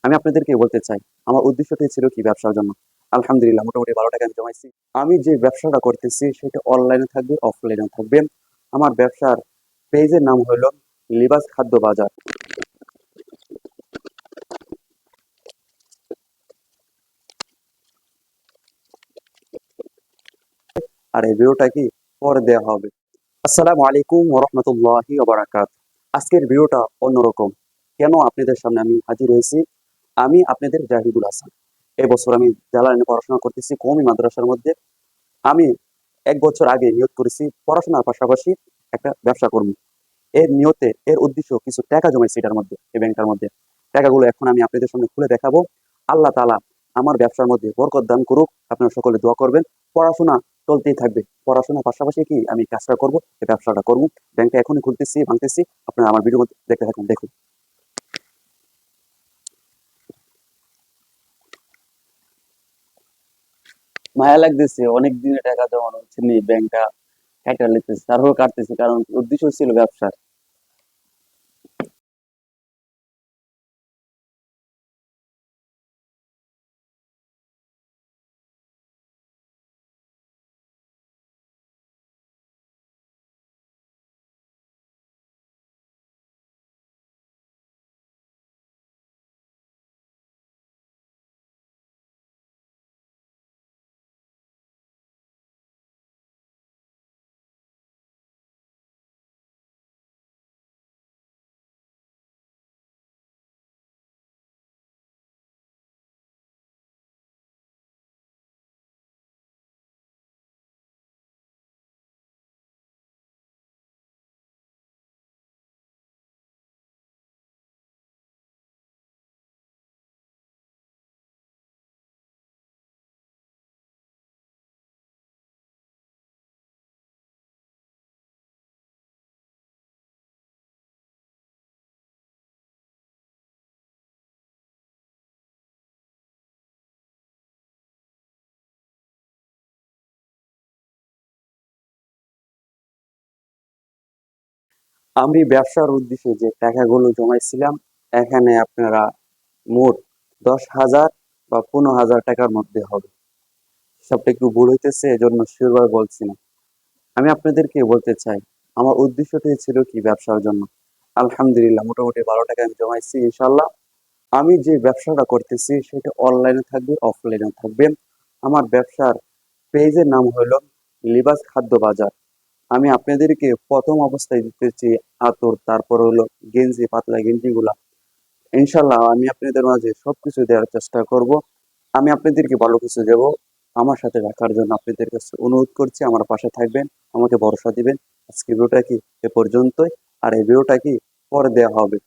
আমি আপনাদেরকে বলতে চাই, আমার উদ্দেশ্যটাই ছিল কি ব্যবসার জন্য। আলহামদুলিল্লাহ মোটামুটি ১২ টাকা আমি জমাইছি। আমি যে ব্যবসাটা করতেছি সেটা অনলাইনে থাকবে, অফলাইনেও থাকবে। আমার ব্যবসার পেজের নাম হলো লিবাস খাদ্য বাজার। আর এই ভিডিওটা কি পরে দেওয়া হবে। আসসালামু আলাইকুম ওয়া রাহমাতুল্লাহি ওয়া বারাকাতুহু। আজকের ভিডিওটা অন্যরকম। কেন আপনাদের সামনে আমি হাজির হয়েছি? আমি আপনাদের জাহিদুল হাসান। এবছর আমি জ্বালানি নিয়ে পড়াশোনা করতেছি কওমি মাদ্রাসার মধ্যে। আমি ১ বছর আগে নিয়ত করেছি পড়াশোনার পাশাপাশি একটা ব্যবসা করব। এর নিয়তে এর উদ্দেশ্য কিছু টাকা জমাইছি এটার মধ্যে, এই ব্যাংকটার মধ্যে। টাকাগুলো এখন আমি আপনাদের সামনে খুলে দেখাবো। আল্লাহ তাআলা আমার ব্যবসার মধ্যে বরকত দান করুক। আপনারা সকলে দোয়া করবেন। পড়াশোনা চলতেই থাকবে। পড়াশোনার পাশাপাশি কি আমি কাজটা করব, এই ব্যবসাটা করব। ব্যাংকটা এখনই খুলতেছি, ভাঙতেছি। আপনারা আমার ভিডিও মধ্যে দেখতে থাকুন, দেখুন। মায়া লাগতেছে, অনেক দিনে টাকা জমানো হচ্ছে নি, ব্যাংকটা কাটা লিতেছে, তারপর কাটতেছি, কারণ উদ্দেশ্য ছিল ব্যবসার। আমি ব্যবসার উদ্দেশ্যে যে টাকাগুলো জমাইছিলাম, এখানে আপনারা মোট ১০,০০০ বা ১৫,০০০ টাকার মধ্যে হবে। হিসাবটা একটু ভুল হইতেছে, এজন্য শিওর ভাবে বলছি না। আমি আপনাদেরকে বলতে চাই, আমার উদ্দেশ্যটাই ছিল কি ব্যবসার জন্য। আলহামদুলিল্লাহ মোটামুটি ১২ টাকা আমি জমাইছি ইনশাল্লাহ। আমি যে ব্যবসাটা করতেছি সেটা অনলাইনে থাকবে, অফলাইনেও থাকবে। আমার ব্যবসার পেজের নাম হলো লিবাস খাদ্য বাজার। আমি আপনাদেরকে প্রথম অবস্থায় দিতেছি আতর, তারপর হলো গেঞ্জি, পাতলা গেঞ্জিগুলা। ইনশাল্লাহ আমি আপনাদের মাঝে সবকিছু দেওয়ার চেষ্টা করব। আমি আপনাদেরকে ভালো কিছু দেব। আমার সাথে রাখার জন্য আপনাদের কাছে অনুরোধ করছি, আমার পাশে থাকবেন, আমাকে ভরসা দিবেন। আজকে ভিডিওটা কি এ পর্যন্তই। আর এই ভিডিওটা কি পরে দেওয়া হবে।